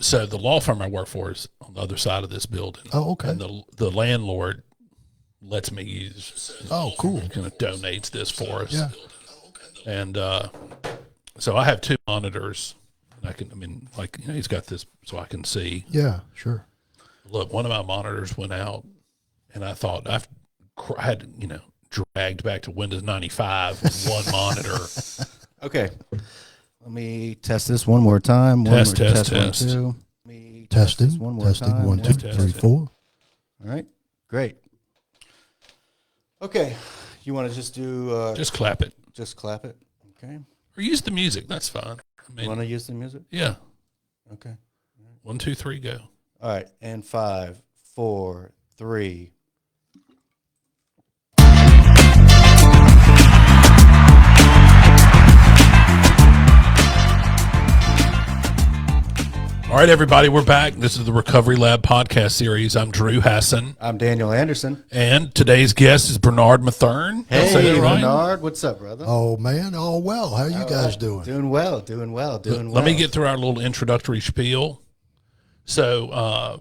So the law firm I work for is on the other side of this building. Oh, okay. And the landlord lets me use. Oh, cool. Kind of donates this for us. Yeah. And so I have 2 monitors. He's got this so I can see. Yeah, sure. Look, one of my monitors went out, and I thought I had, dragged back to Windows 95 with one monitor. Okay. Let me test this one more time. Test. 1, 2. Testing. This one more Testing. time. 1, 2, 3, 4. All right. Great. Okay. You want to just do... just clap it. Just clap it. Okay. Or use the music. That's fine. You want to use the music? Yeah. Okay. 1, 2, 3, go. All right. And 5, 4, 3... All right, everybody, we're back. This is the Recovery Lab podcast series. I'm Drew Hassan. I'm Daniel Anderson. And today's guest is Bernard Matherne. Hey, Bernard. What's up, brother? Oh, man. Oh, well. How you guys doing? Doing well. Let me get through our little introductory spiel. So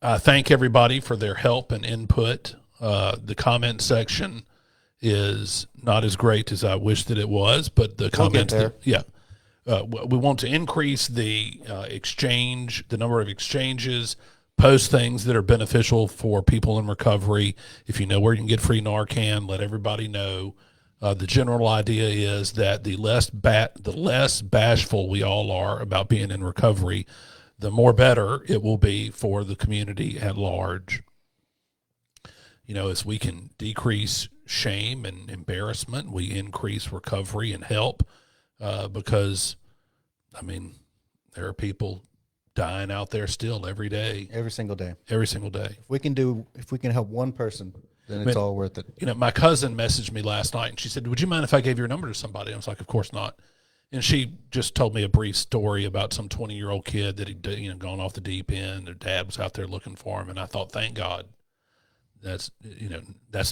I thank everybody for their help and input. The comment section is not as great as I wish that it was, but the comments, we want to increase the the number of exchanges, post things that are beneficial for people in recovery. If you know where you can get free Narcan, let everybody know. The general idea is that the less bashful we all are about being in recovery, the more better it will be for the community at large. As we can decrease shame and embarrassment, we increase recovery and help. Because, there are people dying out there still every day. Every single day. If we can help one person, then it's all worth it. My cousin messaged me last night, and she said, "Would you mind if I gave your number to somebody?" I was like, "Of course not." And she just told me a brief story about some 20-year-old kid that had, gone off the deep end. Their dad was out there looking for him, and I thought, thank God, that's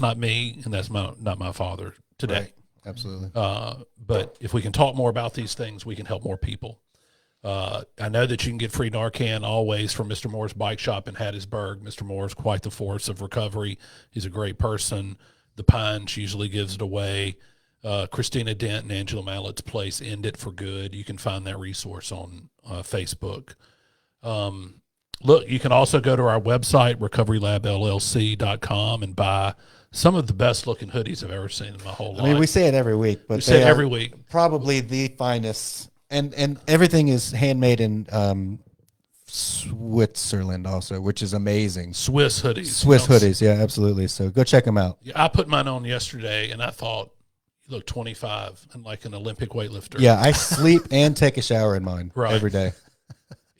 not me, and that's not my father today. Right. Absolutely. But if we can talk more about these things, we can help more people. I know that you can get free Narcan always from Mr. Moore's Bike Shop in Hattiesburg. Mr. Moore's quite the force of recovery. He's a great person. The Pines usually gives it away. Christina Dent and Angela Mallett's place, End It for Good. You can find that resource on Facebook. Look, you can also go to our website, recoverylabllc.com, and buy some of the best looking hoodies I've ever seen in my whole life. We say it every week, but we say it every week. Probably the finest, and everything is handmade in Switzerland also, which is amazing. Swiss hoodies. Swiss hoodies, yeah, absolutely. So go check them out. Yeah, I put mine on yesterday, and I thought, you look 25 and like an Olympic weightlifter. Yeah, I sleep and take a shower in mine every day.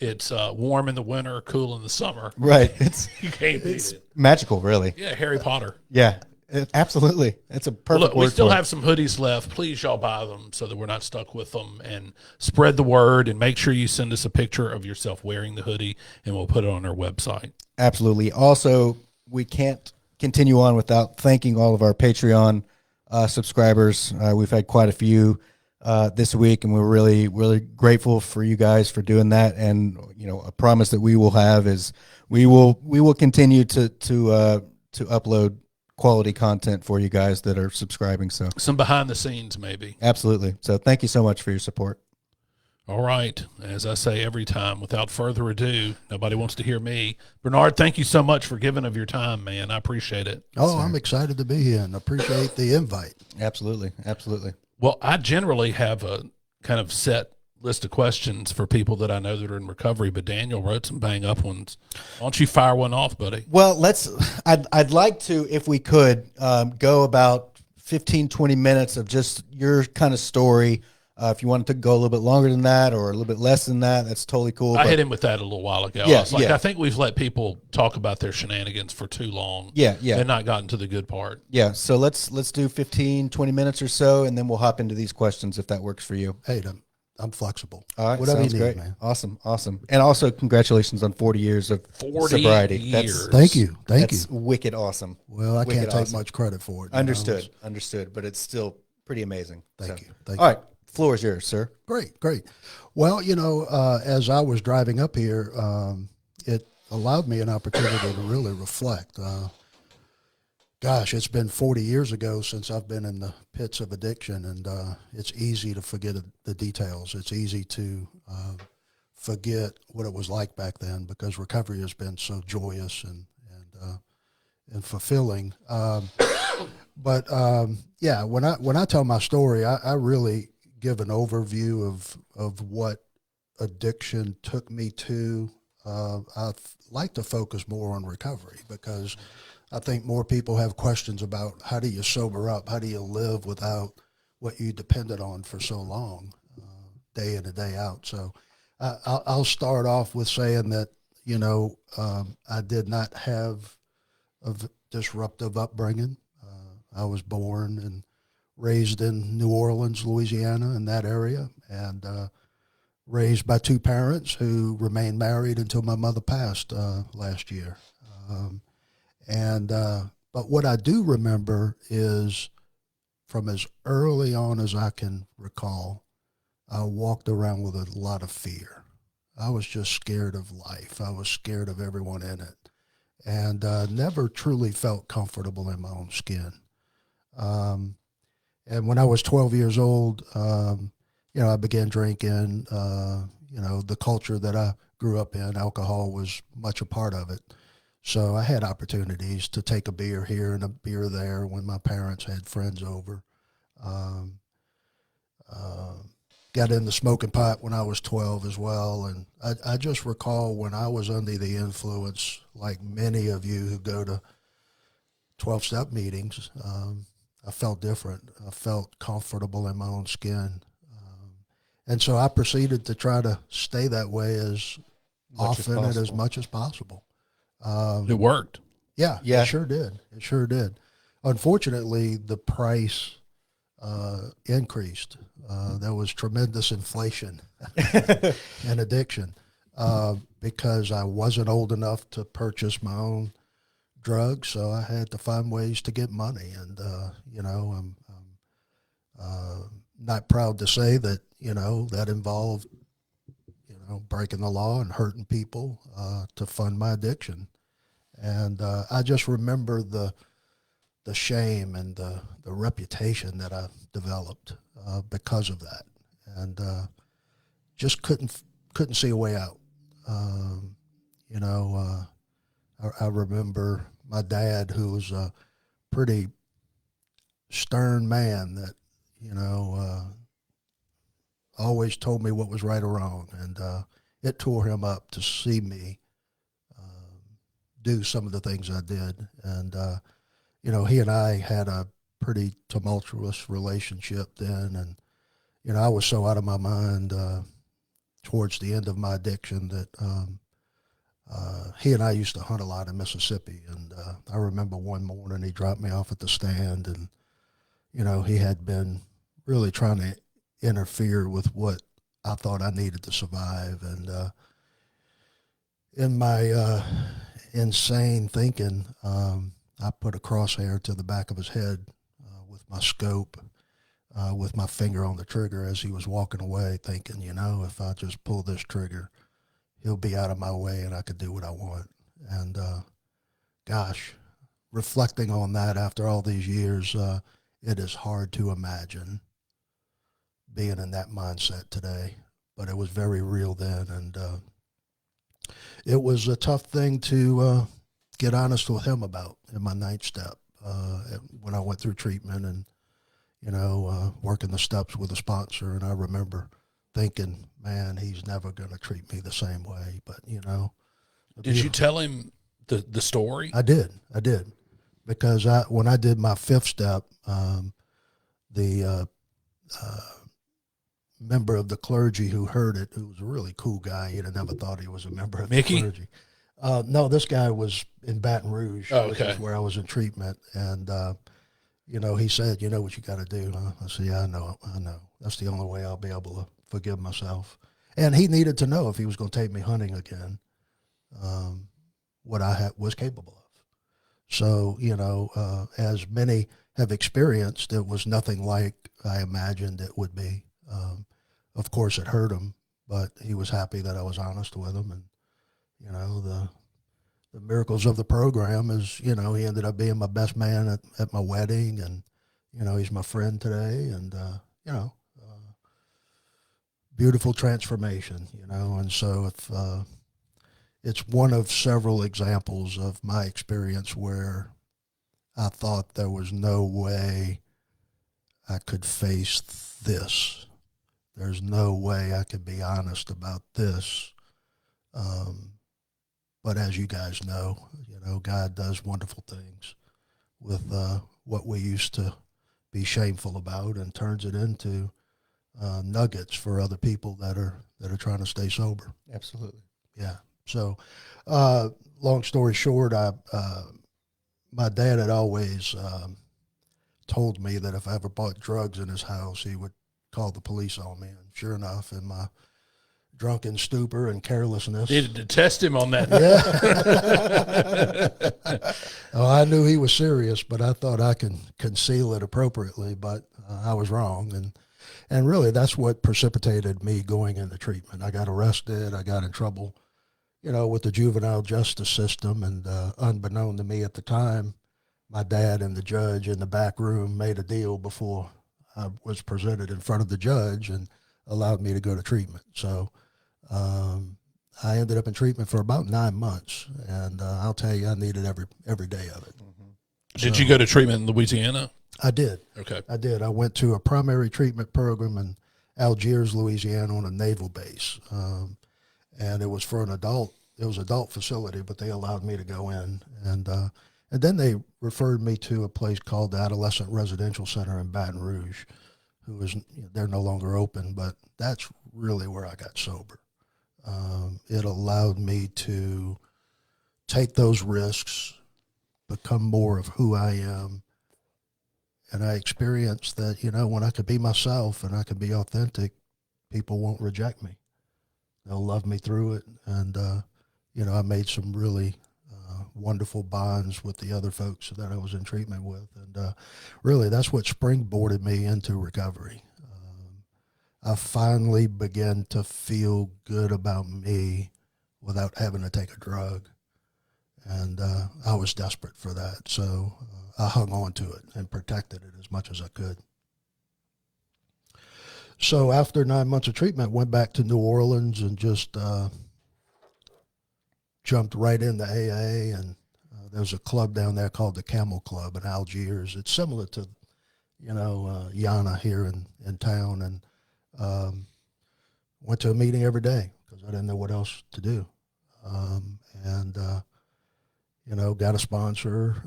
It's warm in the winter, cool in the summer. Right. You can't beat it. Magical, really. Yeah, Harry Potter. Yeah, absolutely. It's a perfect word. We still have some hoodies left. Please, y'all buy them so that we're not stuck with them, and spread the word, and make sure you send us a picture of yourself wearing the hoodie, and we'll put it on our website. Absolutely. Also, we can't continue on without thanking all of our Patreon subscribers. We've had quite a few this week, and we're really, really grateful for you guys for doing that. And a promise that we will have is we will continue to upload quality content for you guys that are subscribing. So some behind the scenes, maybe. Absolutely. So thank you so much for your support. All right. As I say every time, without further ado, nobody wants to hear me. Bernard, thank you so much for giving of your time, man. I appreciate it. Oh, I'm excited to be here and appreciate the invite. Absolutely. Well, I generally have a kind of set list of questions for people that I know that are in recovery, but Daniel wrote some bang up ones. Why don't you fire one off, buddy? Well, I'd like to, if we could, go about 15, 20 minutes of just your kind of story. If you wanted to go a little bit longer than that or a little bit less than that, that's totally cool. I hit him with that a little while ago. Yeah, I think we've let people talk about their shenanigans for too long. Yeah. And not gotten to the good part. Yeah, so let's do 15, 20 minutes or so, and then we'll hop into these questions if that works for you. Hey, I'm flexible. All right, whatever sounds you need, great, man. Awesome. And also congratulations on 40 years of 40 sobriety. years. Thank you. That's wicked awesome. Well, I can't take much credit for it. Understood, but it's still pretty amazing. Thank you. All right, Floor is yours, sir. Great, great. Well, as I was driving up here, it allowed me an opportunity to really reflect. Gosh, it's been 40 years ago since I've been in the pits of addiction, and it's easy to forget the details. It's easy to forget what it was like back then because recovery has been so joyous and fulfilling. Yeah, when I tell my story, I really give an overview of what addiction took me to. I like to focus more on recovery because I think more people have questions about how do you sober up, how do you live without what you depended on for so long, day in and day out. So I'll start off with saying that I did not have a disruptive upbringing. I was born and raised in New Orleans, Louisiana, in that area, and raised by two parents who remained married until my mother passed last year. But what I do remember is from as early on as I can recall, I walked around with a lot of fear. I was just scared of life. I was scared of everyone in it, and never truly felt comfortable in my own skin. And when I was 12 years old, I began drinking. The culture that I grew up in, alcohol was much a part of it. So I had opportunities to take a beer here and a beer there when my parents had friends over. Got into smoking pot when I was 12 as well. And I just recall when I was under the influence, like many of you who go to 12-step meetings, I felt different. I felt comfortable in my own skin. And so I proceeded to try to stay that way as often and as much as possible. It worked. Yeah, it sure did. It sure did. Unfortunately, the price increased. There was tremendous inflation and addiction because I wasn't old enough to purchase my own drugs, so I had to find ways to get money. And I'm not proud to say that that involved breaking the law and hurting people to fund my addiction. And I just remember the shame and the reputation that I developed because of that, and just couldn't see a way out. I remember my dad, who was a pretty stern man that always told me what was right or wrong, and it tore him up to see me do some of the things I did. And he and I had a pretty tumultuous relationship then, and I was so out of my mind towards the end of my addiction that he and I used to hunt a lot in Mississippi. And I remember one morning he dropped me off at the stand, and he had been really trying to interfere with what I thought I needed to survive. And in my insane thinking, I put a crosshair to the back of his head with my scope, with my finger on the trigger as he was walking away, thinking, if I just pull this trigger, he'll be out of my way and I could do what I want. And gosh, reflecting on that after all these years, it is hard to imagine being in that mindset today, but it was very real then. And it was a tough thing to get honest with him about in my ninth step when I went through treatment and, working the steps with a sponsor. And I remember thinking, man, he's never going to treat me the same way. But, Did you tell him the story? I did. Because when I did my fifth step, the member of the clergy who heard it, who was a really cool guy, you'd have never thought he was a member of Mickey? the clergy. No, this guy was in Baton Rouge, which is where I was in treatment. And, he said, what you got to do? Huh? I said, yeah, I know. That's the only way I'll be able to forgive myself. And he needed to know if he was going to take me hunting again, what I was capable of. So, as many have experienced, it was nothing like I imagined it would be. Of course, it hurt him, but he was happy that I was honest with him. And, the miracles of the program is, he ended up being my best man at my wedding. And, he's my friend today. And, beautiful transformation, And so if it's one of several examples of my experience where I thought there was no way I could face this. There's no way I could be honest about this. But as you guys know, God does wonderful things with what we used to be shameful about, and turns it into nuggets for other people that are trying to stay sober. Absolutely. Yeah. So, long story short, my dad had always told me that if I ever bought drugs in his house, he would call the police on me. And sure enough, in my drunken stupor and carelessness, Needed to test him on that. Yeah. Oh, I knew he was serious, but I thought I could conceal it appropriately, but I was wrong. And really, that's what precipitated me going into treatment. I got arrested. I got in trouble, with the juvenile justice system. And unbeknown to me at the time, my dad and the judge in the back room made a deal before I was presented in front of the judge and allowed me to go to treatment. So I ended up in treatment for about 9 months. And I'll tell you, I needed every day of it. Mm-hmm. Did you go to treatment in Louisiana? I did. Okay. I did. I went to a primary treatment program in Algiers, Louisiana, on a naval base. And it was for an adult. It was an adult facility, but they allowed me to go in. And then they referred me to a place called the Adolescent Residential Center in Baton Rouge, they're no longer open, but that's really where I got sober. It allowed me to take those risks, become more of who I am. And I experienced that, when I could be myself and I could be authentic, people won't reject me. They'll love me through it. And, I made some really wonderful bonds with the other folks that I was in treatment with. And really, that's what springboarded me into recovery. I finally began to feel good about me without having to take a drug. And I was desperate for that. So I hung on to it and protected it as much as I could. So after 9 months of treatment, went back to New Orleans and just jumped right into AA. And there's a club down there called the Camel Club in Algiers. It's similar to, Yana here in town. And went to a meeting every day because I didn't know what else to do. Got a sponsor,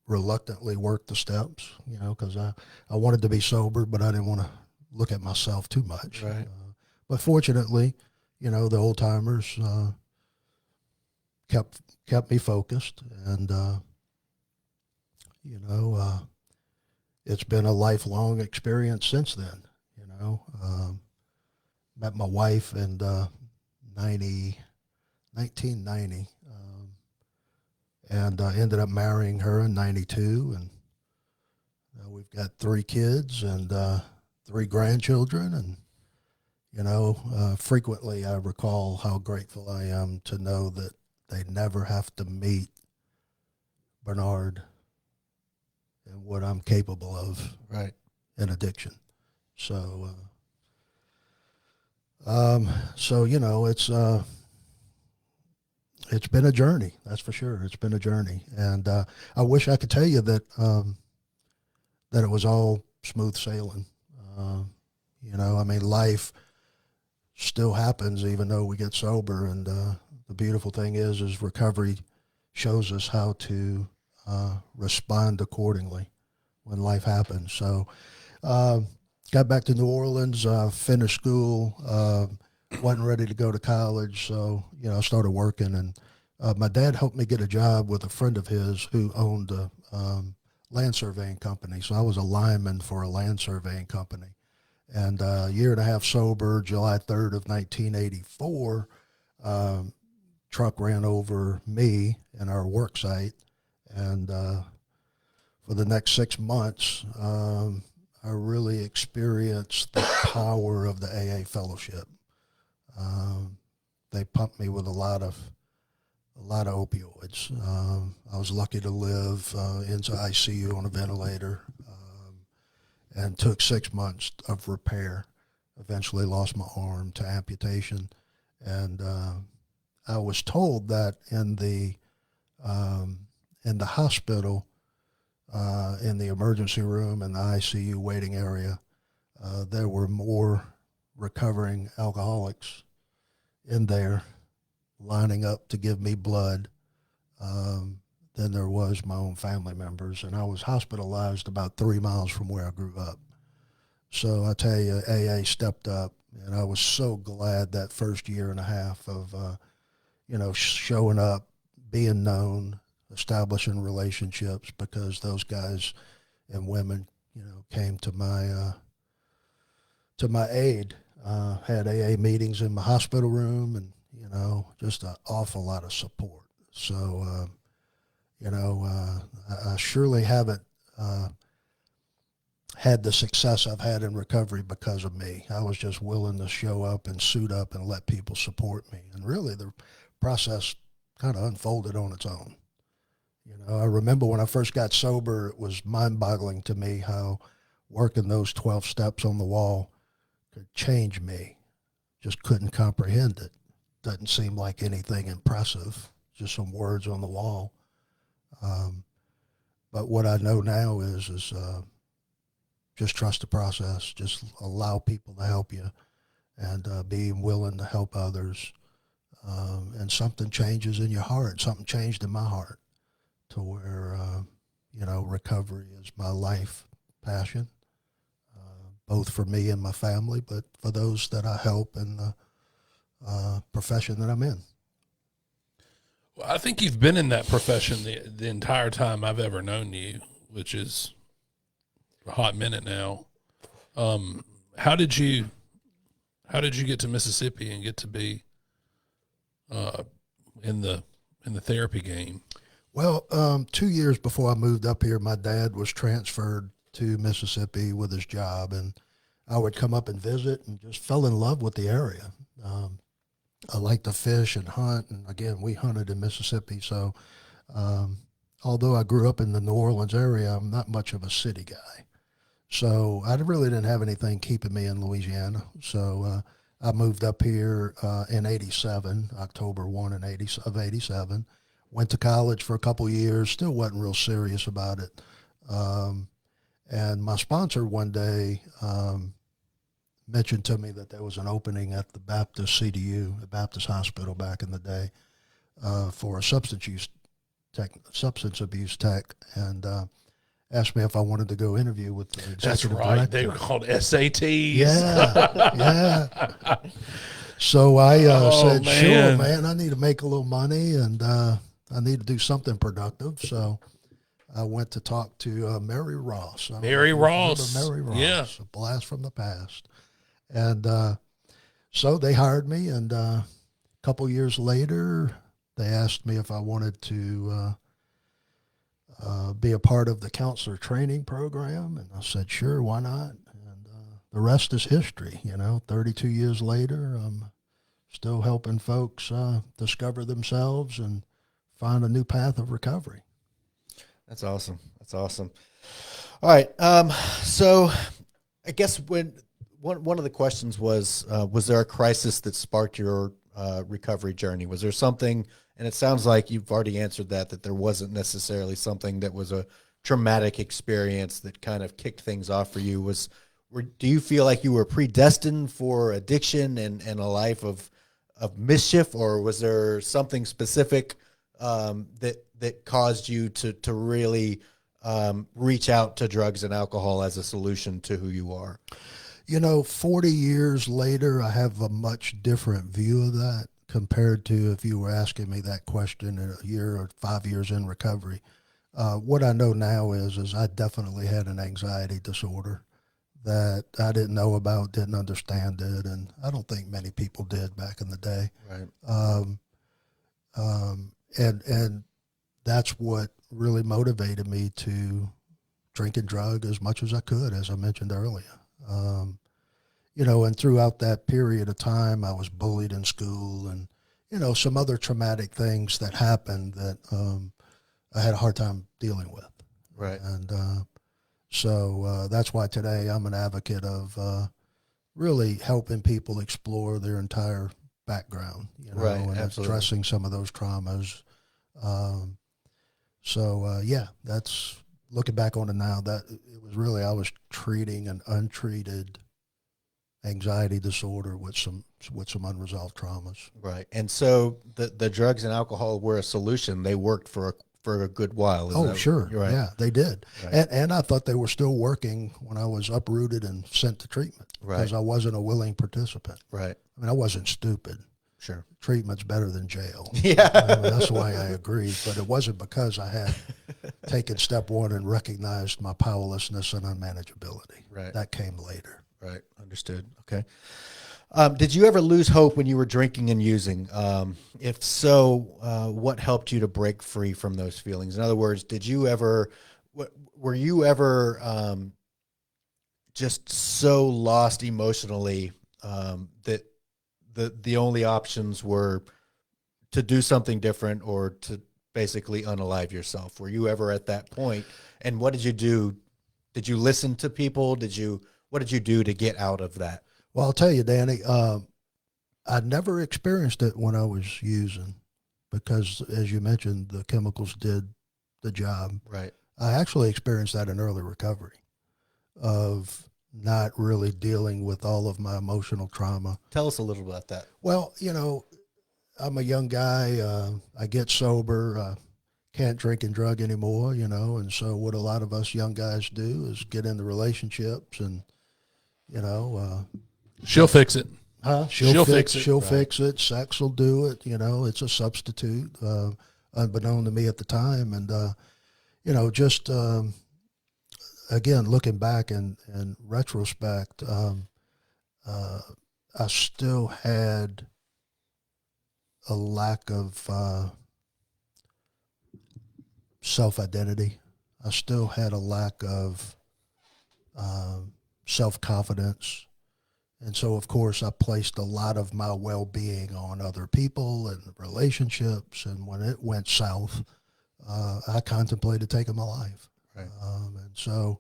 reluctantly worked the steps, because I wanted to be sober, but I didn't want to look at myself too much. Right. But fortunately, the old timers kept me focused, and it's been a lifelong experience since then. Met my wife in 1990, and ended up marrying her in 92, and we've got 3 kids and 3 grandchildren. And frequently I recall how grateful I am to know that they never have to meet Bernard and what I'm capable of, Right, in addiction. So it's been a journey, that's for sure. It's been a journey, and I wish I could tell you that it was all smooth sailing. Life still happens even though we get sober, and the beautiful thing is recovery shows us how to respond accordingly when life happens. So got back to New Orleans, finished school, wasn't ready to go to college, so I started working, and my dad helped me get a job with a friend of his who owned a land surveying company. So I was a lineman for a land surveying company, and a year and a half sober, July 3rd of 1984, truck ran over me and our work site, and for the next 6 months, I really experienced the power of the AA fellowship. They pumped me with a lot of opioids. I was lucky to live into ICU on a ventilator, and took 6 months of repair. Eventually lost my arm to amputation, and I was told that in the hospital, in the emergency room and the ICU waiting area, there were more recovering alcoholics in there lining up to give me blood than there was my own family members. And I was hospitalized about 3 miles from where I grew up. So I tell you, AA stepped up, and I was so glad that first year and a half of, showing up, being known, establishing relationships, because those guys and women, came to my aid. Had AA meetings in my hospital room, and just an awful lot of support. So, I surely haven't had the success I've had in recovery because of me. I was just willing to show up and suit up and let people support me. And really, the process kind of unfolded on its own. I remember when I first got sober, it was mind-boggling to me how working those 12 steps on the wall could change me. Just couldn't comprehend it. Doesn't seem like anything impressive, just some words on the wall. But what I know now is just trust the process. Just allow people to help you, and being willing to help others. And something changes in your heart. Something changed in my heart to where, recovery is my life passion, both for me and my family, but for those that I help in the profession that I'm in. Well, I think you've been in that profession the entire time I've ever known you, which is a hot minute now. How did you get to Mississippi and get to be in the therapy game? Well, 2 years before I moved up here, my dad was transferred to Mississippi with his job, and I would come up and visit and just fell in love with the area. I like to fish and hunt, and again, we hunted in Mississippi. So although I grew up in the New Orleans area, I'm not much of a city guy. So I really didn't have anything keeping me in Louisiana. So I moved up here in 87, October 1 of 87. Went to college for a couple years, still wasn't real serious about it. And my sponsor one day mentioned to me that there was an opening at the Baptist CDU, the Baptist Hospital back in the day, for a substance abuse tech, and asked me if I wanted to go interview with the executive director. They were called SATs. Yeah. So I said, man. Sure, man, I need to make a little money, and I need to do something productive. So I went to talk to Mary Ross. Mary Ross. Yeah. A blast from the past. And so they hired me, and a couple years later, they asked me if I wanted to be a part of the counselor training program, and I said, sure, why not? And the rest is history. 32 years later, I'm still helping folks discover themselves and find a new path of recovery. That's awesome. All right. So I guess one of the questions was there a crisis that sparked your recovery journey? Was there something, and it sounds like you've already answered that there wasn't necessarily something that was a traumatic experience that kind of kicked things off for you. Do you feel like you were predestined for addiction and a life of mischief, or was there something specific that caused you to really reach out to drugs and alcohol as a solution to who you are? 40 years later, I have a much different view of that compared to if you were asking me that question in a year or 5 years in recovery. What I know now is I definitely had an anxiety disorder that I didn't know about, didn't understand it, and I don't think many people did back in the day. Right. And that's what really motivated me to drink and drug as much as I could, as I mentioned earlier. And throughout that period of time, I was bullied in school and, some other traumatic things that happened that I had a hard time dealing with. Right. And so that's why today I'm an advocate of really helping people explore their entire background, Right, and absolutely. addressing some of those traumas. That's looking back on it now, that it was really, I was treating an untreated anxiety disorder with some unresolved traumas. Right. And so the drugs and alcohol were a solution. They worked for a good while. Sure. You're right. Yeah, they did. Right. And I thought they were still working when I was uprooted and sent to treatment, because I wasn't a willing participant. Right. I mean, I wasn't stupid. Sure. Treatment's better than jail. Yeah. That's why I agreed. But it wasn't because I had taken step one and recognized my powerlessness and unmanageability. Right. That came later. Right. Understood. Okay. Did you ever lose hope when you were drinking and using? If so, what helped you to break free from those feelings? In other words, were you ever just so lost emotionally that the only options were to do something different or to basically unalive yourself? Were you ever at that point? And what did you do? Did you listen to people? What did you do to get out of that? Well, I'll tell you, Danny, I never experienced it when I was using, because, as you mentioned, the chemicals did the job. Right. I actually experienced that in early recovery, of not really dealing with all of my emotional trauma. Tell us a little about that. Well, I'm a young guy. I get sober, can't drink and drug anymore, and so what a lot of us young guys do is get into relationships and, She'll fix it. She'll fix it. She'll Right. fix it. Sex will do it. It's a substitute, unbeknown to me at the time. And, just, again, looking back in retrospect, I still had a lack of self-identity. I still had a lack of self-confidence. And so, of course, I placed a lot of my well-being on other people and relationships. And when it went south, I contemplated taking my life. Right. And so,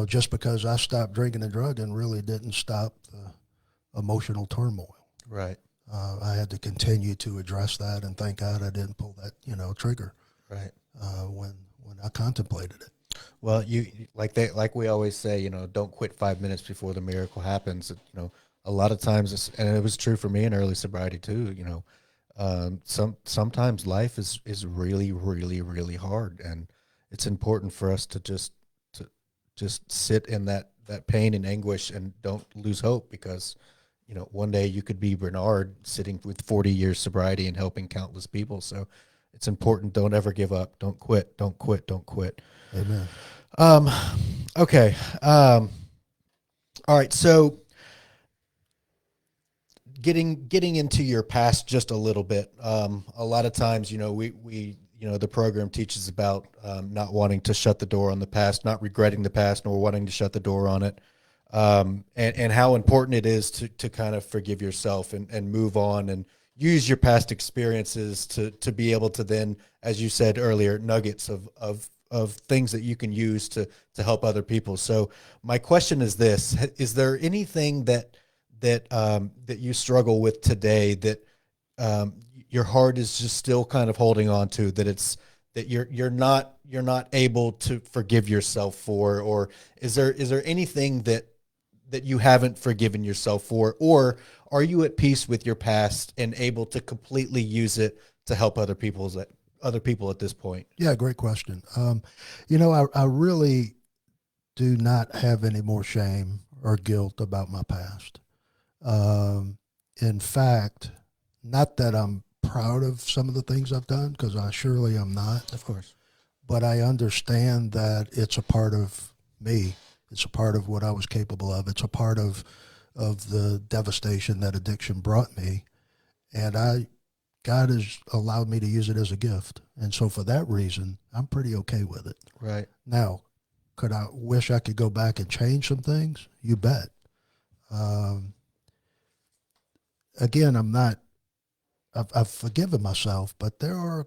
just because I stopped drinking and drugging really didn't stop the emotional turmoil. Right. I had to continue to address that, and thank God I didn't pull that, trigger. Right. When I contemplated it. Well, like we always say, don't quit 5 minutes before the miracle happens. A lot of times, and it was true for me in early sobriety too. Sometimes life is really, really, really hard, and it's important for us to just sit in that pain and anguish and don't lose hope, because one day you could be Bernard sitting with 40 years sobriety and helping countless people. So it's important. Don't ever give up. Don't quit. Don't quit. Don't quit. Amen. Okay. All right. So getting into your past just a little bit. A lot of times, we the program teaches about not wanting to shut the door on the past, not regretting the past, nor wanting to shut the door on it. And how important it is to kind of forgive yourself and move on and use your past experiences to be able to then, as you said earlier, nuggets of things that you can use to help other people. So my question is this: is there anything that you struggle with today that your heart is just still kind of holding on to, that you're not able to forgive yourself for? Or is there anything that you haven't forgiven yourself for, or are you at peace with your past and able to completely use it to help other people at this point? Yeah, great question. I really do not have any more shame or guilt about my past. In fact, not that I'm proud of some of the things I've done, because I surely am not. Of course. But I understand that it's a part of me. It's a part of what I was capable of. It's a part of the devastation that addiction brought me. And God has allowed me to use it as a gift. And so for that reason, I'm pretty okay with it. Right. Now, could I wish I could go back and change some things? You bet. Again, I've forgiven myself, but there are,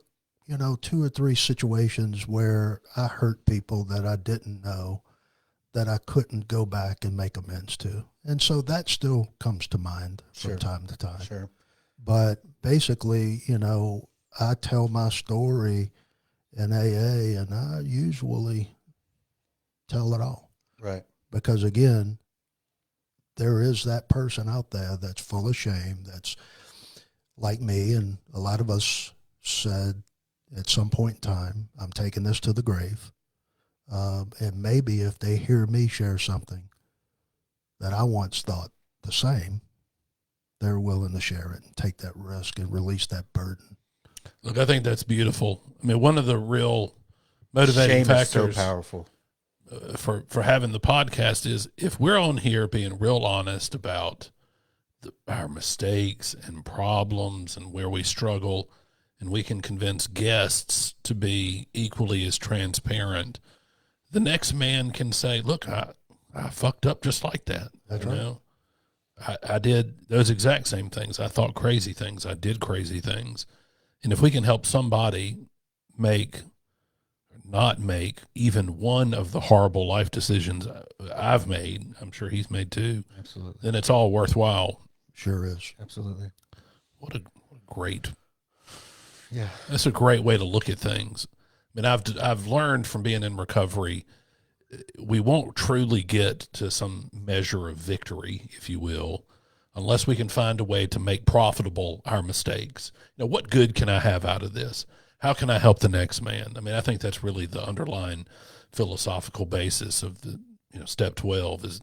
2 or 3 situations where I hurt people that I didn't know that I couldn't go back and make amends to. And so that still comes to mind from time to time. Sure. But basically, I tell my story in AA, and I usually tell it all. Right. Because again, there is that person out there that's full of shame, that's like me, and a lot of us said at some point in time, I'm taking this to the grave. And maybe if they hear me share something that I once thought the same, they're willing to share it and take that risk and release that burden. Look, I think that's beautiful. I mean, one of the real motivating Shame factors is so powerful. For having the podcast is if we're on here being real honest about our mistakes and problems and where we struggle, and we can convince guests to be equally as transparent, the next man can say, look, I fucked up just like that. That's you right. know? I did those exact same things. I thought crazy things. I did crazy things. And if we can help somebody not make even one of the horrible life decisions I've made, I'm sure he's made too. Absolutely. Then it's all worthwhile. Sure is. Absolutely. What a great, Yeah. that's a great way to look at things. I mean, I've learned from being in recovery, we won't truly get to some measure of victory, if you will, unless we can find a way to make profitable our mistakes. What good can I have out of this? How can I help the next man? I mean, I think that's really the underlying philosophical basis of the, step 12 is,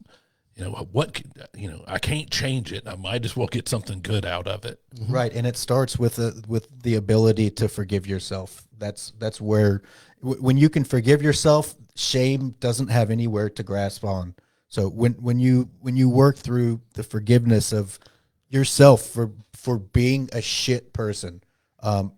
I can't change it. I might as well get something good out of it. Mm-hmm. Right. And it starts with the ability to forgive yourself. That's where, when you can forgive yourself, shame doesn't have anywhere to grasp on. So when you work through the forgiveness of yourself for being a shit person,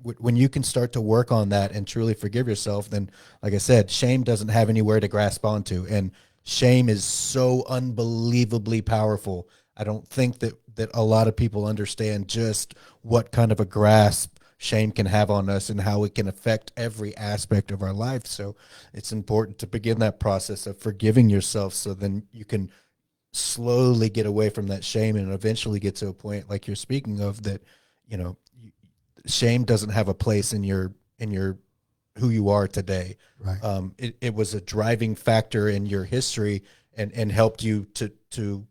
when you can start to work on that and truly forgive yourself, then, like I said, shame doesn't have anywhere to grasp onto. And shame is so unbelievably powerful. I don't think that a lot of people understand just what kind of a grasp shame can have on us and how it can affect every aspect of our life. So it's important to begin that process of forgiving yourself, so then you can slowly get away from that shame and eventually get to a point like you're speaking of that, shame doesn't have a place in your who you are today. Right. It was a driving factor in your history and helped you to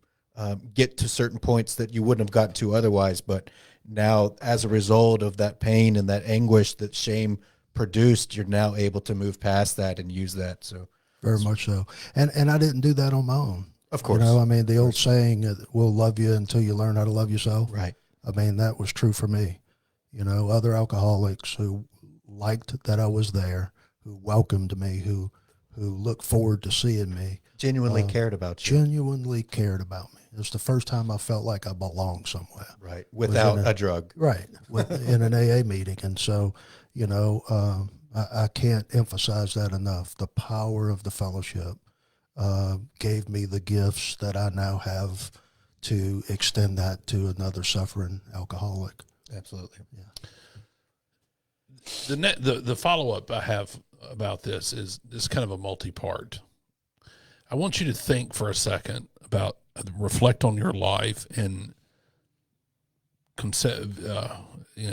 get to certain points that you wouldn't have gotten to otherwise. But now, as a result of that pain and that anguish that shame produced, you're now able to move past that and use that. So very much so. And I didn't do that on my own. Of course. The old saying, we'll love you until you learn how to love yourself. Right. That was true for me. Other alcoholics who liked that I was there, who welcomed me, who looked forward to seeing me. Genuinely cared about you. Genuinely cared about me. It was the first time I felt like I belonged somewhere. Right. Without a drug. Right. In an AA meeting. And so, I can't emphasize that enough. The power of the fellowship gave me the gifts that I now have to extend that to another suffering alcoholic. Absolutely. Yeah. The follow-up I have about this is kind of a multi-part. I want you to think for a second about, reflect on your life and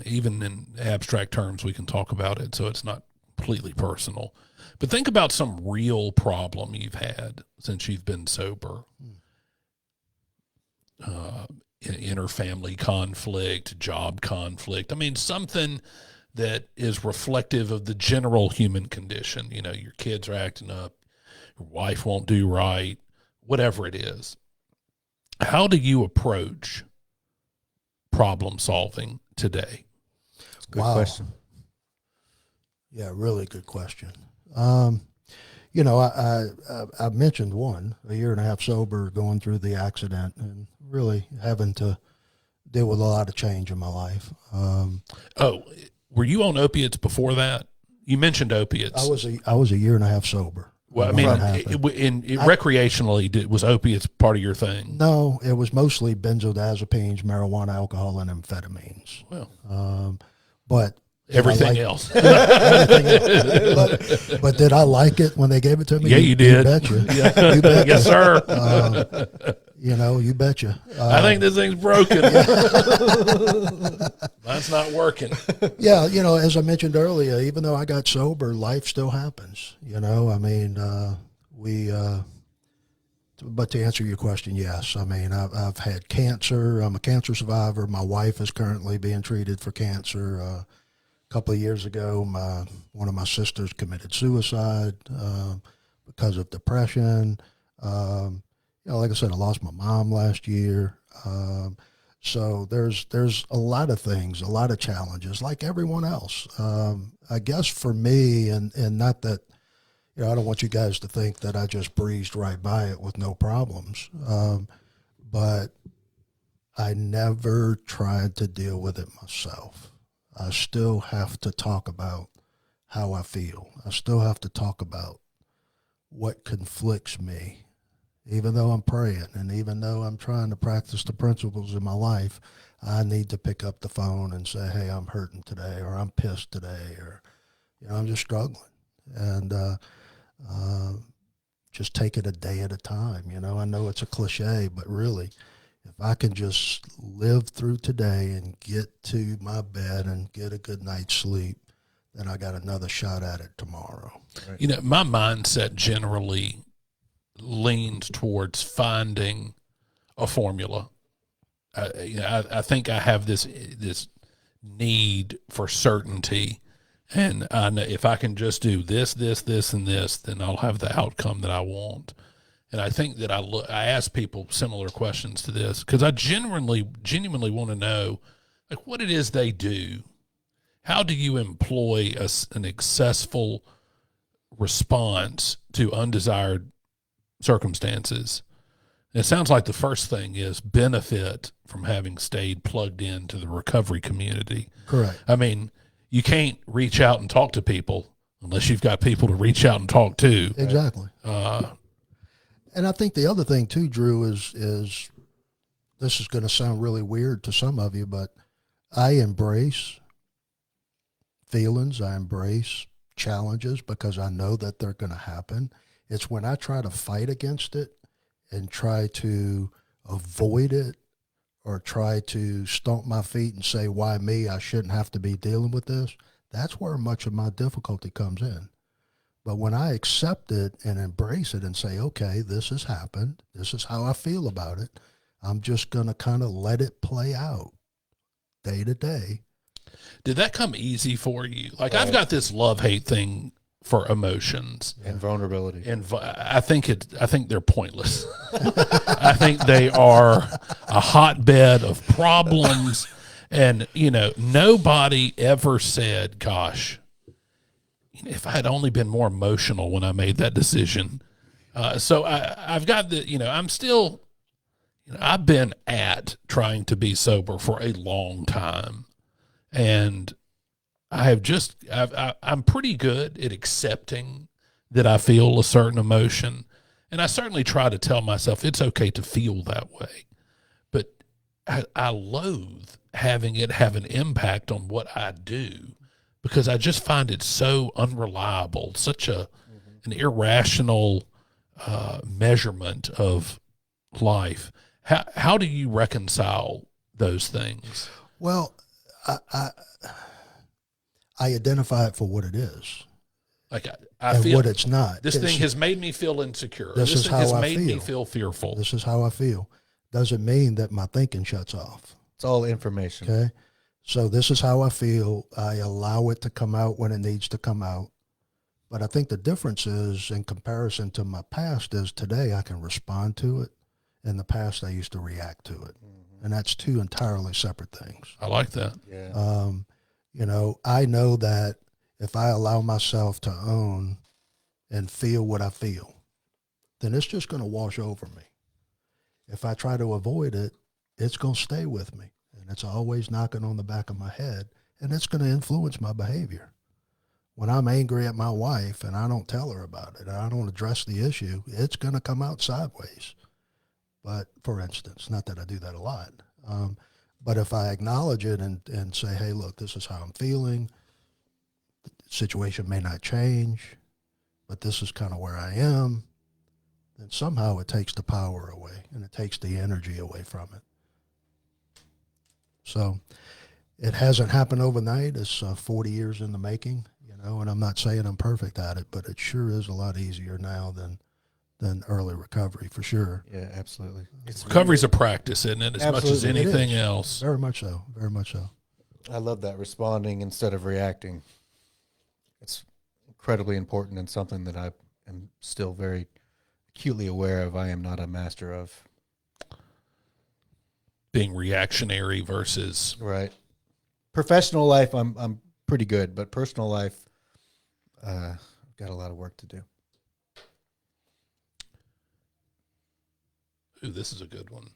even in abstract terms, we can talk about it so it's not completely personal. But think about some real problem you've had since you've been sober. Inter-family conflict, job conflict. I mean, something that is reflective of the general human condition. Your kids are acting up, your wife won't do right, whatever it is. How do you approach problem solving today? Good question. Yeah, really good question. I mentioned a year and a half sober, going through the accident and really having to deal with a lot of change in my life. Were you on opiates before that? You mentioned opiates. I was a year and a half sober. Well, I when mean, that happened. recreationally, was opiates part of your thing? No, it was mostly benzodiazepines, marijuana, alcohol, and amphetamines. Well, But did I everything like- else. everything else. But did I like it when they gave it to me? Yeah, you did. You betcha. You betcha. Yes, sir. You betcha. I think this thing's broken. Mine's not working. Yeah, as I mentioned earlier, even though I got sober, life still happens. I mean, but to answer your question, yes. I mean, I've had cancer. I'm a cancer survivor. My wife is currently being treated for cancer. A couple of years ago, one of my sisters committed suicide because of depression. Like I said, I lost my mom last year. So there's a lot of things, a lot of challenges, like everyone else. I guess for me, and not that, I don't want you guys to think that I just breezed right by it with no problems. But I never tried to deal with it myself. I still have to talk about how I feel. I still have to talk about what conflicts me. Even though I'm praying and even though I'm trying to practice the principles in my life, I need to pick up the phone and say, hey, I'm hurting today, or I'm pissed today, or, I'm just struggling. And just take it a day at a time. I know it's a cliche, but really, if I can just live through today and get to my bed and get a good night's sleep, then I got another shot at it tomorrow. Right? My mindset generally leans towards finding a formula. I think I have this need for certainty, and I know if I can just do this, and this, then I'll have the outcome that I want. And I think that I ask people similar questions to this because I genuinely want to know, like, what it is they do. How do you employ an successful response to undesired circumstances? And it sounds like the first thing is benefit from having stayed plugged into the recovery community. Correct. I mean, you can't reach out and talk to people unless you've got people to reach out and talk to. Exactly. And I think the other thing too, Drew, is this is going to sound really weird to some of you, but I embrace feelings. I embrace challenges because I know that they're going to happen. It's when I try to fight against it and try to avoid it or try to stomp my feet and say, why me? I shouldn't have to be dealing with this. That's where much of my difficulty comes in. But when I accept it and embrace it and say, okay, this has happened, this is how I feel about it, I'm just going to kind of let it play out day to day. Did that come easy for you? Like, I've got this love-hate thing for emotions and vulnerability. And I think they're pointless. I think they are a hotbed of problems. And, nobody ever said, gosh, if I had only been more emotional when I made that decision. So I've got I'm still, I've been trying to be sober for a long time. And I'm pretty good at accepting that I feel a certain emotion. And I certainly try to tell myself it's okay to feel that way. But I loathe having it have an impact on what I do because I just find it so unreliable, such an irrational measurement of life. How do you reconcile those things? Well, I identify it for what it is. Like I and feel what it's not. This thing has made me feel insecure. This is thing how has I made feel. me feel fearful. This is how I feel. Doesn't mean that my thinking shuts off. It's all information. Okay. So this is how I feel. I allow it to come out when it needs to come out. But I think the difference is in comparison to my past is today I can respond to it. In the past, I used to react to it. And that's two entirely separate things. I like that. Yeah. I know that if I allow myself to own and feel what I feel, then it's just going to wash over me. If I try to avoid it, it's going to stay with me. And it's always knocking on the back of my head. And it's going to influence my behavior. when I'm angry at my wife and I don't tell her about it and I don't address the issue, it's going to come out sideways. But for instance, not that I do that a lot, but if I acknowledge it and say, hey, look, this is how I'm feeling, the situation may not change, but this is kind of where I am, then somehow it takes the power away and it takes the energy away from it. So it hasn't happened overnight. It's 40 years in the making, and I'm not saying I'm perfect at it, but it sure is a lot easier now than early recovery, for sure. Yeah, absolutely. Recovery's a practice, isn't it? As much as Absolutely. anything else. Very much so. Very much so. I love that, responding instead of reacting. It's incredibly important and something that I am still very acutely aware of. I am not a master of. Being reactionary versus Right. Professional life, I'm pretty good, but personal life, I've got a lot of work to do. ooh, this is a good one.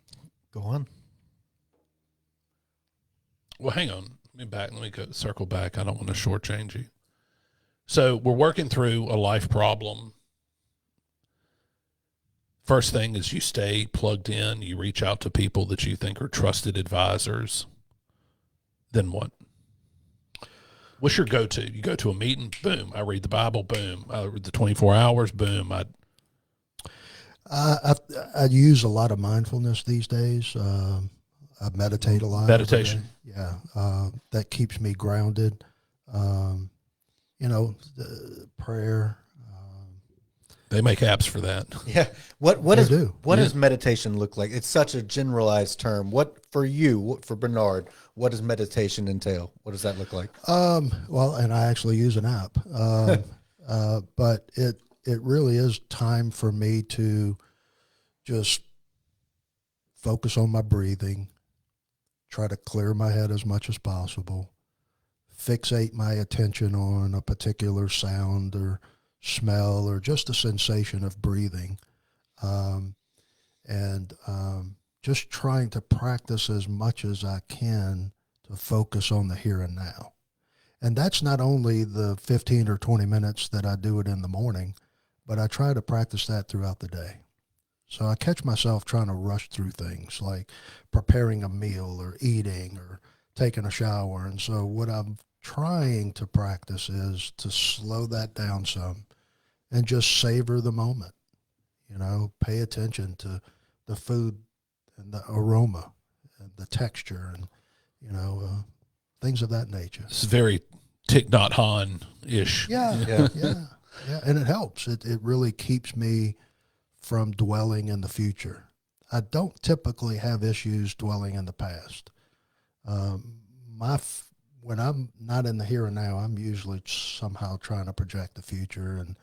Go on. Well, hang on. Let me go circle back. I don't want to shortchange you. So we're working through a life problem. First thing is you stay plugged in. You reach out to people that you think are trusted advisors. Then what? What's your go-to? You go to a meeting, boom, I read the Bible, boom. I read the 24 hours, boom. I use a lot of mindfulness these days. I meditate a lot. Meditation. Yeah. That keeps me grounded. Prayer. They make apps for that. Yeah. What do. does meditation look like? It's such a generalized term. What for you, for Bernard, what does meditation entail? What does that look like? Well, and I actually use an app. But it really is time for me to just focus on my breathing, try to clear my head as much as possible, fixate my attention on a particular sound or smell or just a sensation of breathing, and just trying to practice as much as I can to focus on the here and now. And that's not only the 15 or 20 minutes that I do it in the morning, but I try to practice that throughout the day. So I catch myself trying to rush through things like preparing a meal or eating or taking a shower. And so what I'm trying to practice is to slow that down some and just savor the moment, pay attention to the food and the aroma and the texture and, things of that nature. It's very Thich Nhat Hanh-ish. Yeah. And it helps. It really keeps me from dwelling in the future. I don't typically have issues dwelling in the past. When I'm not in the here and now, I'm usually somehow trying to project the future, and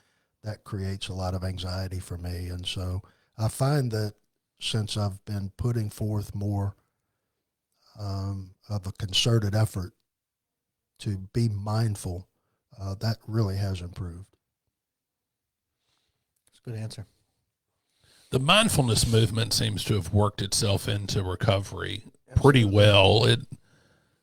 that creates a lot of anxiety for me. And so I find that since I've been putting forth more of a concerted effort to be mindful, that really has improved. That's a good answer. The mindfulness movement seems to have worked itself into recovery pretty well.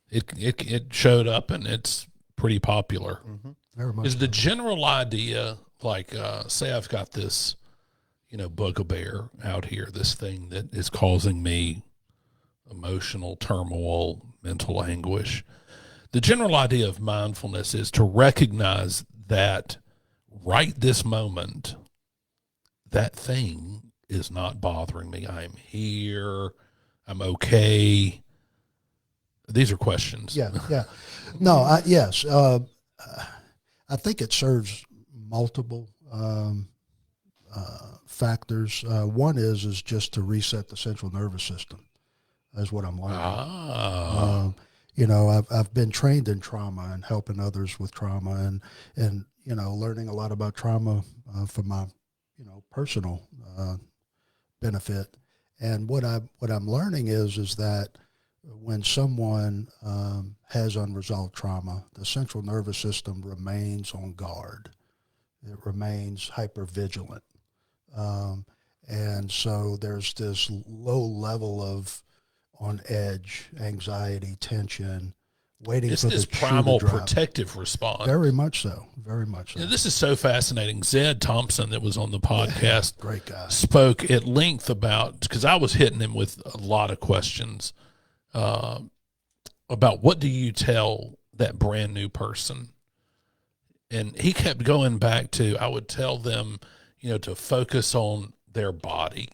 It showed up and it's pretty popular. Mm-hmm. Very much. Is the general idea like, say I've got this, bugbear out here, this thing that is causing me emotional turmoil, mental anguish. The general idea of mindfulness is to recognize that right this moment, that thing is not bothering me. I'm here. I'm okay. These are questions. Yeah. No, yes. I think it serves multiple factors. One is just to reset the central nervous system, is what I'm learning. I've been trained in trauma and helping others with trauma and learning a lot about trauma for my, personal benefit. And what I'm learning is that when someone has unresolved trauma, the central nervous system remains on guard. It remains hypervigilant. And so there's this low level of on edge, anxiety, tension, waiting It's for this the shoe primal to drop. protective response. Very much so. Very much so. You know, this is so fascinating. Zed Thompson, that was on the podcast, Great guy. spoke at length about, because I was hitting him with a lot of questions about what do you tell that brand new person. And he kept going back to, I would tell them, to focus on their body.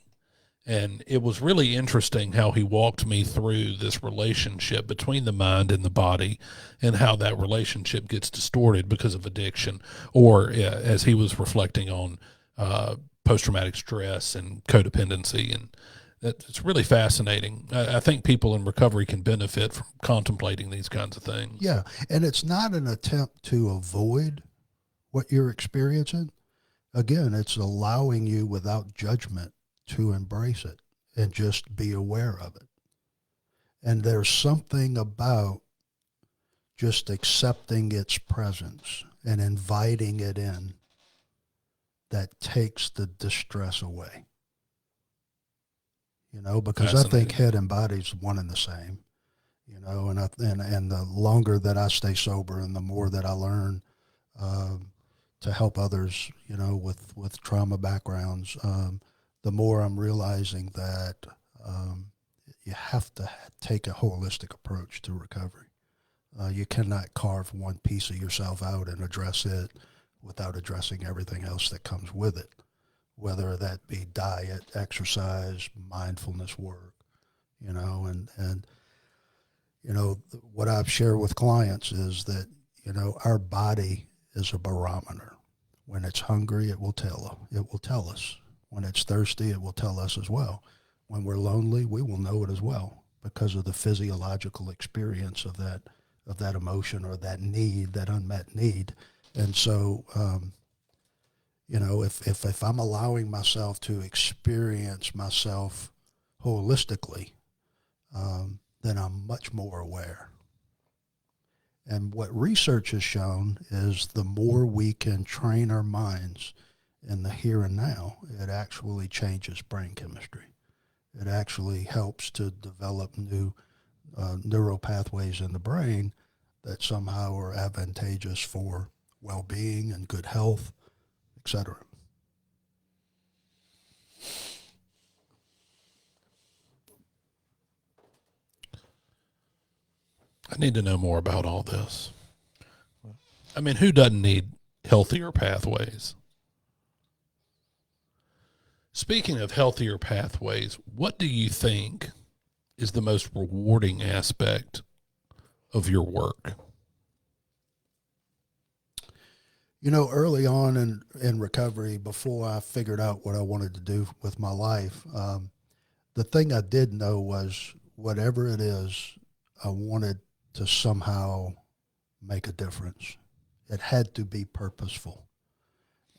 And it was really interesting how he walked me through this relationship between the mind and the body, and how that relationship gets distorted because of addiction, or as he was reflecting on post-traumatic stress and codependency. And it's really fascinating. I think people in recovery can benefit from contemplating these kinds of things. Yeah. And it's not an attempt to avoid what you're experiencing. Again, it's allowing you without judgment to embrace it and just be aware of it. And there's something about just accepting its presence and inviting it in that takes the distress away. Because I think head and body's one and the same. And the longer that I stay sober and the more that I learn to help others, with trauma backgrounds, the more I'm realizing that you have to take a holistic approach to recovery. You cannot carve one piece of yourself out and address it without addressing everything else that comes with it, whether that be diet, exercise, mindfulness work, and what I've shared with clients is that, our body is a barometer. When it's hungry, it will tell us. When it's thirsty, it will tell us as well. When we're lonely, we will know it as well, because of the physiological experience of that emotion or that need, that unmet need. And so, if I'm allowing myself to experience myself holistically, then I'm much more aware. And what research has shown is the more we can train our minds in the here and now, it actually changes brain chemistry. It actually helps to develop new neural pathways in the brain that somehow are advantageous for well-being and good health, etc. I need to know more about all this. I mean, who doesn't need healthier pathways? Speaking of healthier pathways, what do you think is the most rewarding aspect of your work? Early on in recovery, before I figured out what I wanted to do with my life, the thing I did know was whatever it is, I wanted to somehow make a difference. It had to be purposeful.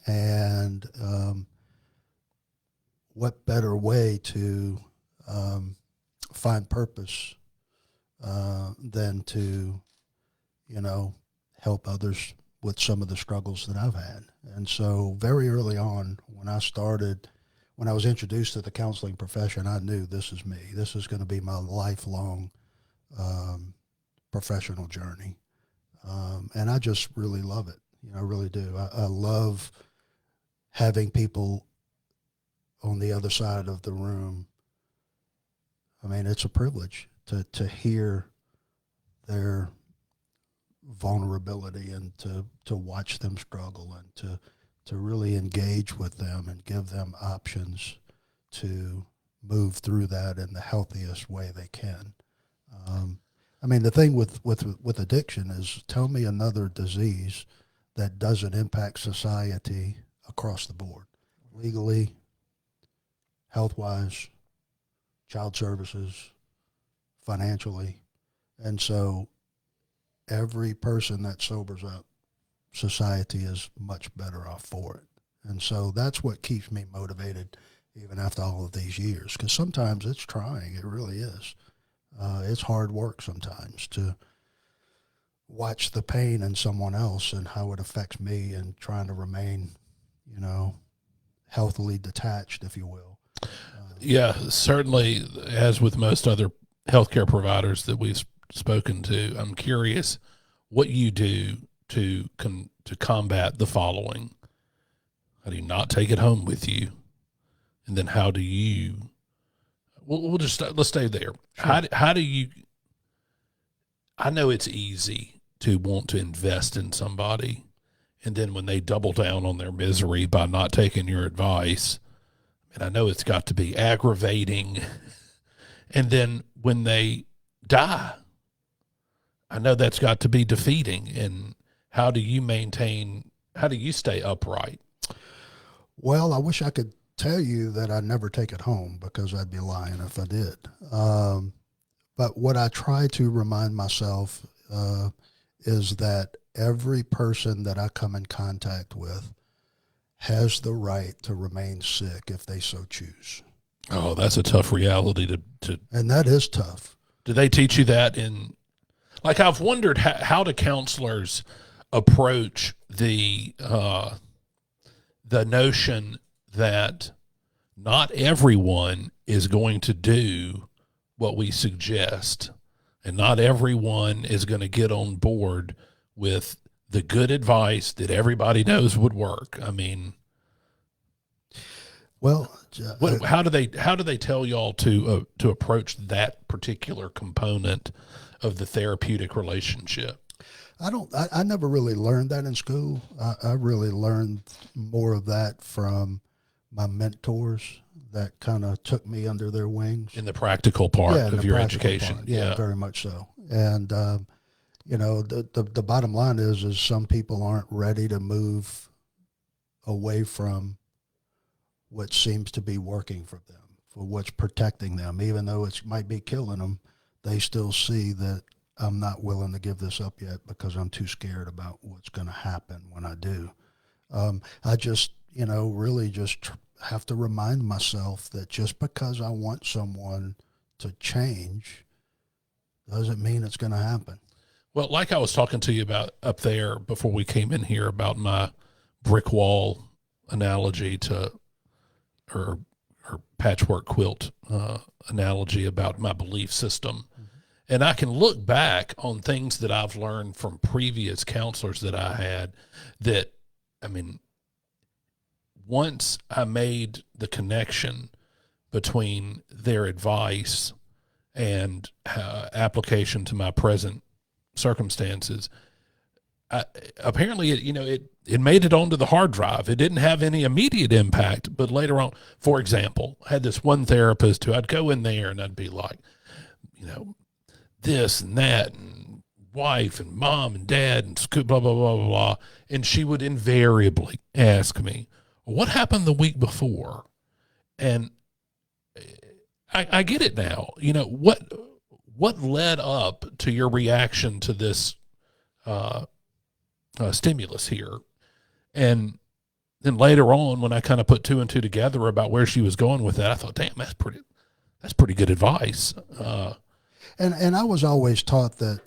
And what better way to find purpose than to, help others with some of the struggles that I've had. And so very early on, when I was introduced to the counseling profession, I knew this is me. This is going to be my lifelong professional journey. And I just really love it. I really do. I love having people on the other side of the room. I mean, it's a privilege to hear their vulnerability and to watch them struggle and to really engage with them and give them options to move through that in the healthiest way they can. I mean, the thing with addiction is, tell me another disease that doesn't impact society across the board, legally, health-wise, child services, financially. And so every person that sobers up, society is much better off for it. And so that's what keeps me motivated even after all of these years, because sometimes it's trying. It really is. It's hard work sometimes to watch the pain in someone else and how it affects me, and trying to remain, healthily detached, if you will. Yeah, certainly, as with most other healthcare providers that we've spoken to, I'm curious what you do to combat the following. How do you not take it home with you? And then how do you, we'll just, let's stay there. Sure. How do you, I know it's easy to want to invest in somebody, and then when they double down on their misery by not taking your advice, and I know it's got to be aggravating. And then when they die, I know that's got to be defeating. And how do you stay upright? Well, I wish I could tell you that I never take it home, because I'd be lying if I did. But what I try to remind myself is that every person that I come in contact with has the right to remain sick if they so choose. Oh, that's a tough reality to And that is tough. do they teach you that in, like, I've wondered how do counselors approach the notion that not everyone is going to do what we suggest, and not everyone is going to get on board with the good advice that everybody knows would work. I mean, Well, how do they tell y'all to approach that particular component of the therapeutic relationship? I never really learned that in school. I really learned more of that from my mentors that kind of took me under their wings. In the practical part in of the your practical education. part. Yeah, very much so. And, the bottom line is some people aren't ready to move away from what seems to be working for them, for what's protecting them. Even though it might be killing them, they still see that I'm not willing to give this up yet because I'm too scared about what's going to happen when I do. I just, really just have to remind myself that just because I want someone to change doesn't mean it's going to happen. Well, like I was talking to you about up there before we came in here about my brick wall analogy or patchwork quilt analogy about my belief system. Mm-hmm. And I can look back on things that I've learned from previous counselors that I had that, I mean, once I made the connection between their advice and application to my present circumstances, apparently it made it onto the hard drive. It didn't have any immediate impact, but later on, for example, I had this one therapist who I'd go in there and I'd be like, this and that, and wife and mom and dad and school, blah, blah, blah, blah, blah. And she would invariably ask me, what happened the week before? And I get it now. What led up to your reaction to this stimulus here? And then later on, when I kind of put two and two together about where she was going with that, I thought, damn, that's pretty good advice. And I was always taught that,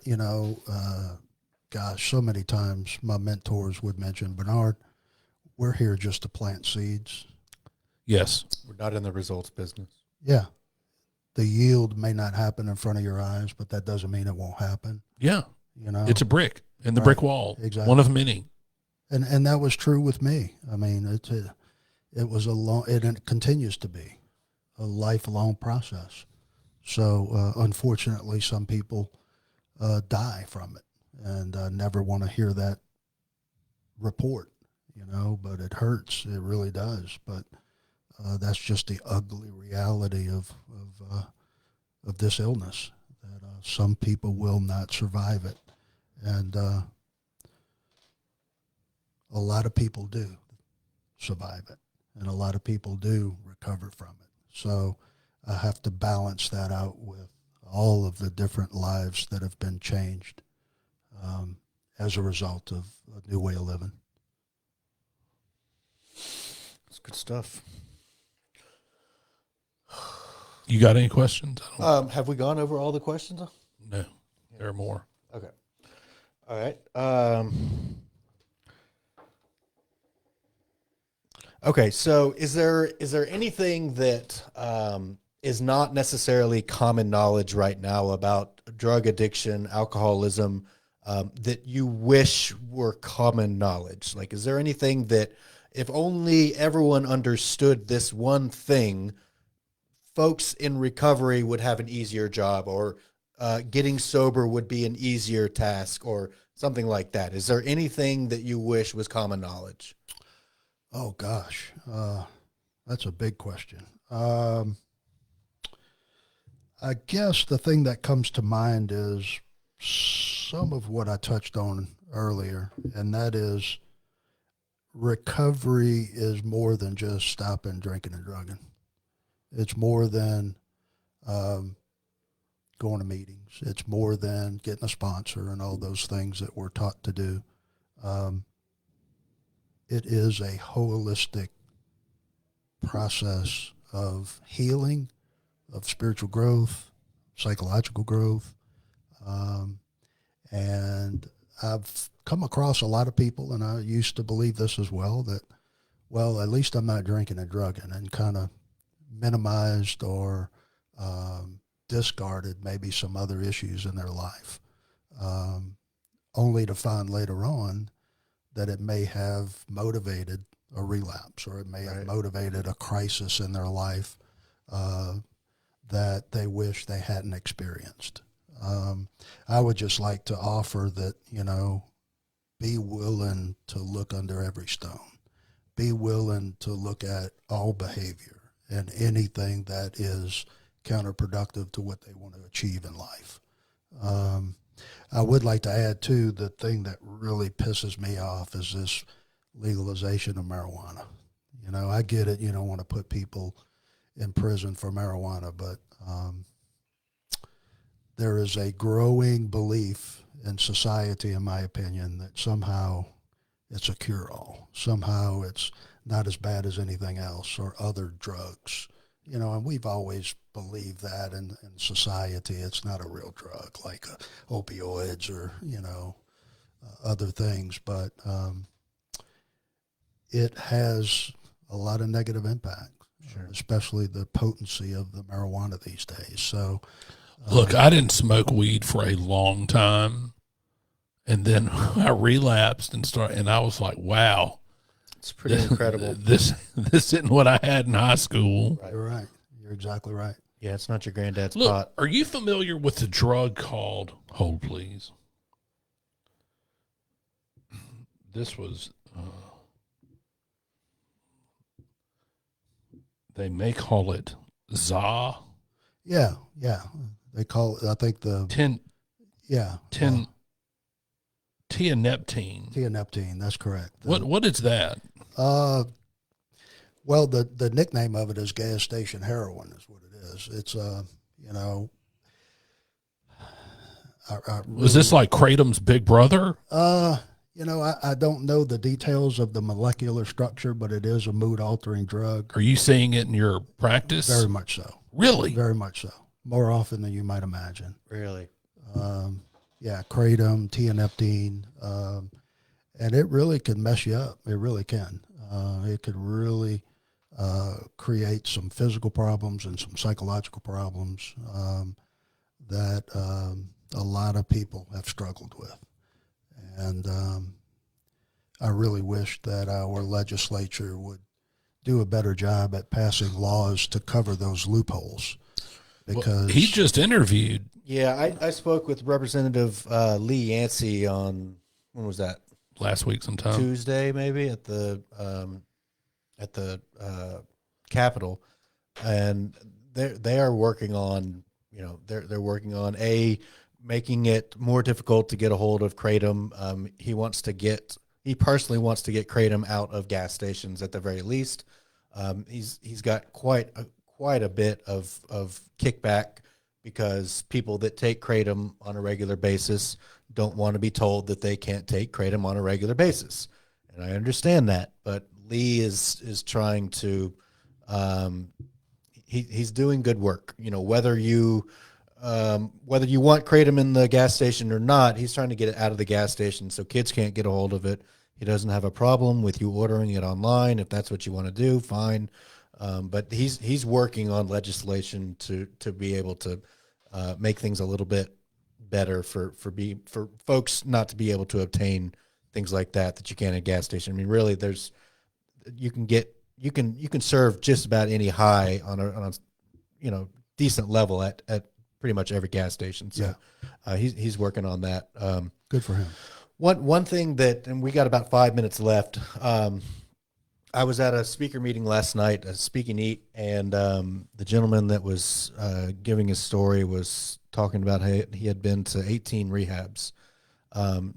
so many times my mentors would mention, Bernard, we're here just to plant seeds. Yes. We're not in the results business. Yeah. The yield may not happen in front of your eyes, but that doesn't mean it won't happen. Yeah. It's a brick in the brick wall. Exactly. One of many. And that was true with me. I mean, it was it continues to be a lifelong process. So, unfortunately, some people die from it and never want to hear that report, but it hurts. It really does. But that's just the ugly reality of this illness, that some people will not survive it. And a lot of people do survive it, and a lot of people do recover from it. So I have to balance that out with all of the different lives that have been changed as a result of a new way of living. That's good stuff. You got any questions? Have we gone over all the questions? No, there are more. Okay. All right. Okay. So is there anything that is not necessarily common knowledge right now about drug addiction, alcoholism, that you wish were common knowledge? Like, is there anything that if only everyone understood this one thing, folks in recovery would have an easier job, or getting sober would be an easier task, or something like that? Is there anything that you wish was common knowledge? Oh gosh, that's a big question. I guess the thing that comes to mind is some of what I touched on earlier, and that is recovery is more than just stopping drinking and drugging. It's more than going to meetings. It's more than getting a sponsor and all those things that we're taught to do. It is a holistic process of healing, of spiritual growth, psychological growth. And I've come across a lot of people, and I used to believe this as well, that, well, at least I'm not drinking and drugging, and kind of minimized or discarded maybe some other issues in their life, only to find later on that it may have motivated a relapse, or it may have motivated a crisis in their life that they wish they hadn't experienced. I would just like to offer that, be willing to look under every stone. Be willing to look at all behavior and anything that is counterproductive to what they want to achieve in life. I would like to add, too, the thing that really pisses me off is this legalization of marijuana. I get it. You don't want to put people in prison for marijuana, but there is a growing belief in society, in my opinion, that somehow it's a cure-all. Somehow it's not as bad as anything else or other drugs. And we've always believed that in society. It's not a real drug like opioids or, other things. But it has a lot of negative impact, especially the potency of the marijuana these days. So, look, I didn't smoke weed for a long time, and then I relapsed and I was like, wow, it's pretty incredible. This isn't what I had in high school. Right. You're right. You're exactly right. Yeah, it's not your granddad's Look, pot. are you familiar with the drug called, hold please? This was, they may call it ZA. Yeah. They call it, I think Tianeptine. Tianeptine, that's correct. What is that? Well, the nickname of it is gas station heroin is what it is. It's, Was this like Kratom's big brother? I don't know the details of the molecular structure, but it is a mood-altering drug. Are you seeing it in your practice? Very much so. Really? Very much so. More often than you might imagine. Really? Yeah, kratom, tianeptine, and it really can mess you up. It really can. It could really create some physical problems and some psychological problems that a lot of people have struggled with. And I really wish that our legislature would do a better job at passing laws to cover those loopholes. Because well, he just interviewed. Yeah, I spoke with Representative Lee Yancey on, when was that? Last week sometime. Tuesday, maybe, at the Capitol, and they are working on, they're working on making it more difficult to get a hold of kratom. He personally wants to get kratom out of gas stations at the very least. He's got quite a bit of kickback because people that take kratom on a regular basis don't want to be told that they can't take kratom on a regular basis. And I understand that, but Lee is trying to, he's doing good work. Whether you want kratom in the gas station or not, he's trying to get it out of the gas station so kids can't get a hold of it. He doesn't have a problem with you ordering it online. If that's what you want to do, fine. But he's working on legislation to be able to make things a little bit better for folks not to be able to obtain things like that you can at a gas station. I mean, really, you can serve just about any high on a decent level at pretty much every gas station. So he's working on that. Good for him. One thing and we got about 5 minutes left. I was at a speaker meeting last night, a Speak and Eat, and the gentleman that was giving his story was talking about how he had been to 18 rehabs.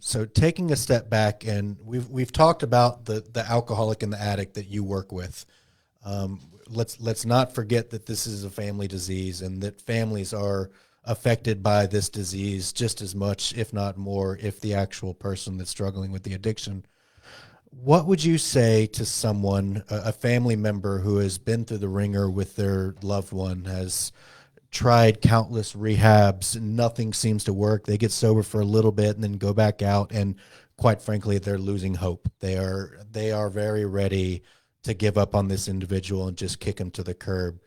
So taking a step back, and we've talked about the alcoholic and the addict that you work with. Let's not forget that this is a family disease, and that families are affected by this disease just as much, if not more, if the actual person that's struggling with the addiction. What would you say to someone, a family member who has been through the ringer with their loved one, has tried countless rehabs, and nothing seems to work? They get sober for a little bit and then go back out, and quite frankly, they're losing hope. They are very ready to give up on this individual and just kick them to the curb.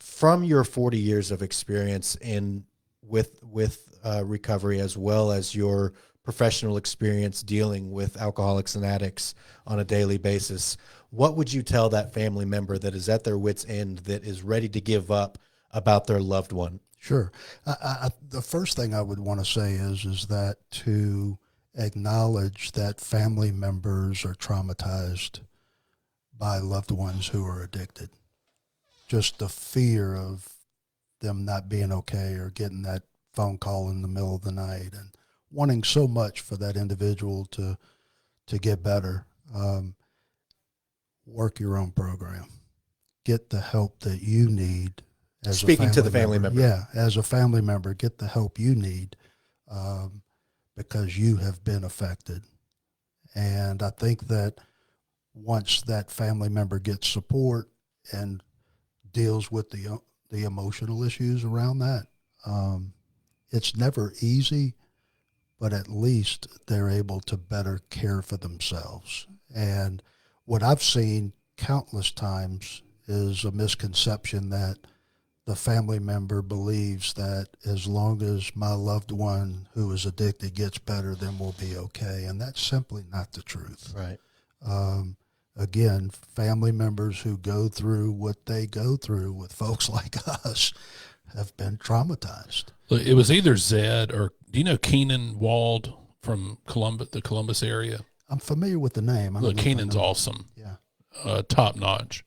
From your 40 years of experience with recovery, as well as your professional experience dealing with alcoholics and addicts on a daily basis, what would you tell that family member that is at their wit's end, that is ready to give up about their loved one? Sure. The first thing I would want to say is that to acknowledge that family members are traumatized by loved ones who are addicted. Just the fear of them not being okay, or getting that phone call in the middle of the night, and wanting so much for that individual to get better. Work your own program. Get the help that you need. Speaking to the family member. Yeah, as a family member, get the help you need, because you have been affected. And I think that once that family member gets support and deals with the emotional issues around that, it's never easy, but at least they're able to better care for themselves. And what I've seen countless times is a misconception that the family member believes that as long as my loved one who is addicted gets better, then we'll be okay. And that's simply not the truth. Right. Again, family members who go through what they go through with folks like us have been traumatized. It was either Zed or, do you know Keenan Wald from the Columbus area? I'm familiar with the name. Look, Keenan's awesome. Yeah. Top notch.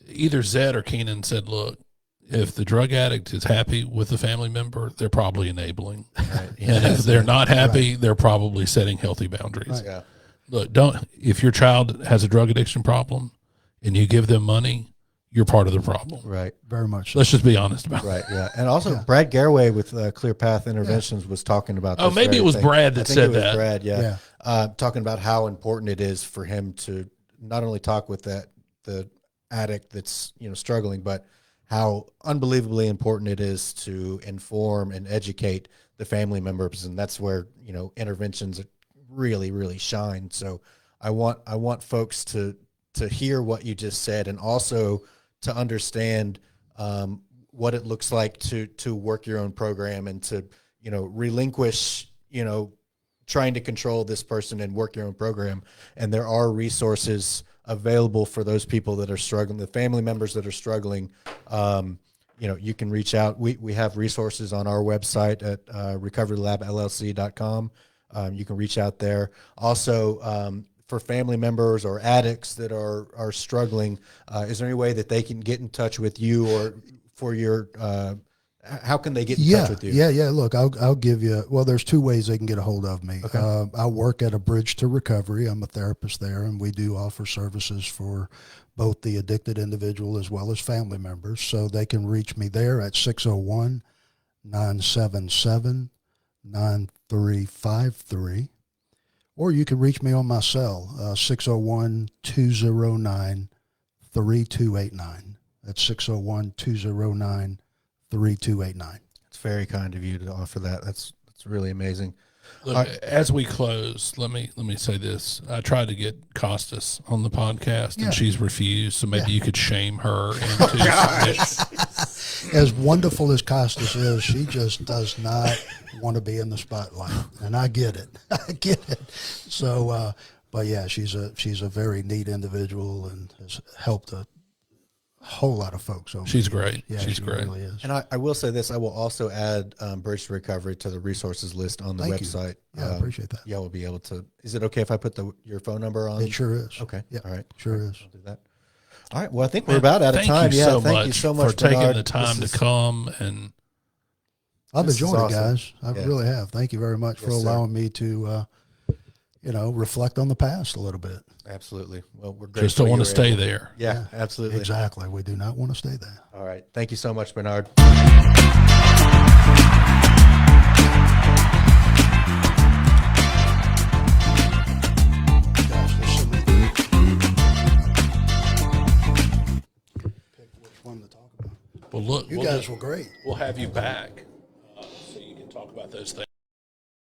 Either Zed or Keenan said, look, if the drug addict is happy with the family member, they're probably enabling. Right. And if they're not happy, they're probably setting healthy boundaries. Right. Yeah. Look, if your child has a drug addiction problem and you give them money, you're part of the problem. Right. Very much so. Let's just be honest about it. Right. Yeah. And also Brad Garway with Clear Path Interventions was talking about this. Oh, maybe it was thing. Brad that said that. Brad, yeah. Talking about how important it is for him to not only talk with the addict that's, struggling, but how unbelievably important it is to inform and educate the family members. And that's where, interventions really, really shine. So I want folks to hear what you just said, and also to understand what it looks like to work your own program, and to, relinquish, trying to control this person and work your own program. And there are resources available for those people that are struggling, the family members that are struggling. You can reach out. We have resources on our website at recoveryLabLLC.com. You can reach out there. Also, for family members or addicts that are struggling, is there any way that they can get in touch with you, or for your, how can they get in touch with you? Yeah. Look, I'll give you, there's two ways they can get a hold of me. Okay. I work at a Bridge to Recovery. I'm a therapist there, and we do offer services for both the addicted individual as well as family members. So they can reach me there at 601-977-9353. Or you can reach me on my cell, 601-209-3289. That's 601-209-3289. It's very kind of you to offer that. That's really amazing. Look, as we close, let me say this. I tried to get Costas on the podcast, and she's refused. So maybe you could shame her into submission. As wonderful as Costas is, she just does not want to be in the spotlight, and I get it. I get it. So, but yeah, she's a very neat individual and has helped a whole lot of folks. She's great. Yeah, she's she great. Really is. And I will say this: I will also add Bridge to Recovery to the resources list on the Thank you. website. Yeah, I appreciate that. Yeah, we'll be able to. Is it okay if I put your phone number on? It sure is. Okay. Yeah. All right. Sure is. I'll do that. All right. Well, I think we're about out of time. Thank you so much for taking Bernard. the time to come. And I've This is enjoyed it, awesome. guys. I Yeah. really have. Thank you very much for Yes, sir. allowing me to, reflect on the past a little bit. Absolutely. Well, we're just don't grateful want to you were stay able- there. Yeah, absolutely. Exactly. We do not want to stay there. All right. Thank you so much, Bernard. Gosh, there's so many pick which one to talk about. Well, look, You guys were great. we'll have you back so you can talk about those things.